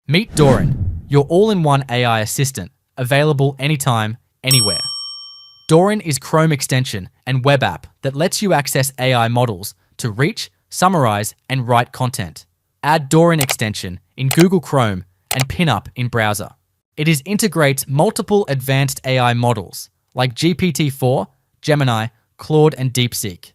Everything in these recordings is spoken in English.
Meet Dorin, your all-in-one AI assistant, available anytime, anywhere. Dorin is Chrome extension and web app that lets you access AI models to reach, summarize, and write content. Add Dorin extension in Google Chrome and Pinup in browser. It integrates multiple advanced AI models like GPT-4, Gemini, Claude, and DeepSeek.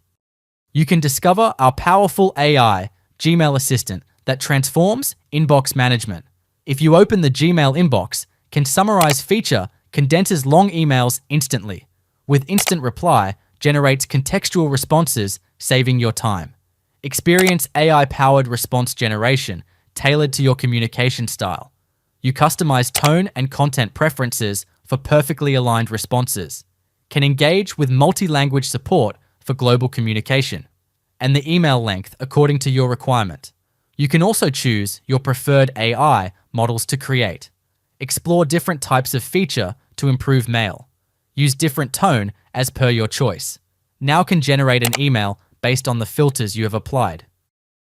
You can discover our powerful AI Gmail assistant that transforms inbox management. If you open the Gmail inbox, can summarize feature condenses long emails instantly. With instant reply, generates contextual responses, saving your time. Experience AI-powered response generation tailored to your communication style. You customize tone and content preferences for perfectly aligned responses. Can engage with multi-language support for global communication. And the email length according to your requirement. You can also choose your preferred AI models to create. Explore different types of feature to improve mail. Use different tone as per your choice. Now can generate an email based on the filters you have applied.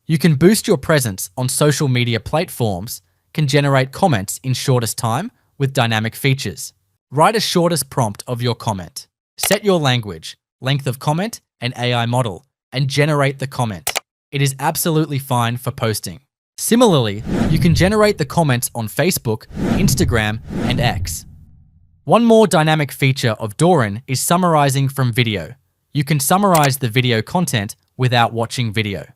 You can boost your presence on social media platforms, can generate comments in shortest time with dynamic features. Write a shortest prompt of your comment. Set your language, length of comment, and AI model, and generate the comment. It is absolutely fine for posting. Similarly, you can generate the comments on Facebook, Instagram, and X. One more dynamic feature of Dorin is summarizing from video. You can summarize the video content without watching video.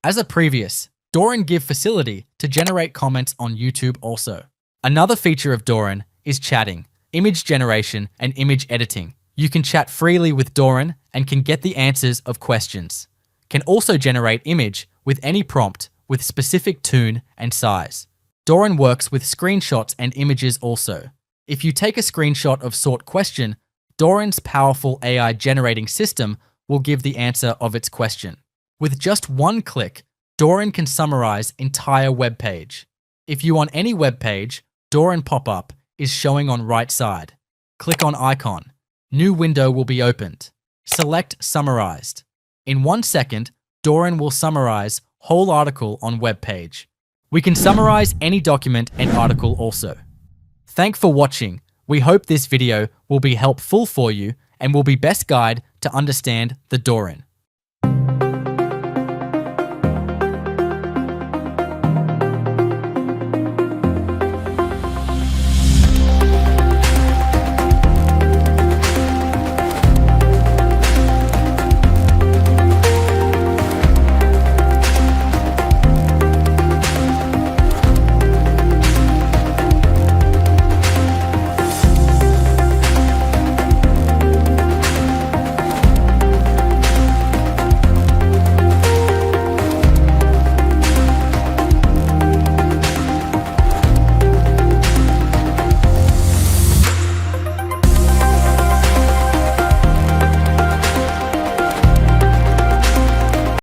As a previous, Dorin gives facility to generate comments on YouTube also. Another feature of Dorin is chatting, image generation, and image editing. You can chat freely with Dorin and can get the answers of questions. Can also generate image with any prompt with specific tone and size. Dorin works with screenshots and images also. If you take a screenshot of sort question, Dorin's powerful AI generating system will give the answer of its question. With just one click, Dorin can summarize entire web page. If you on any web page, Dorin pop-up is showing on right side. Click on icon. New window will be opened. Select Summarized. In 1 second, Dorin will summarize whole article on web page. We can summarize any document and article also. Thanks for watching. We hope this video will be helpful for you and will be best guide to understand the Dorin.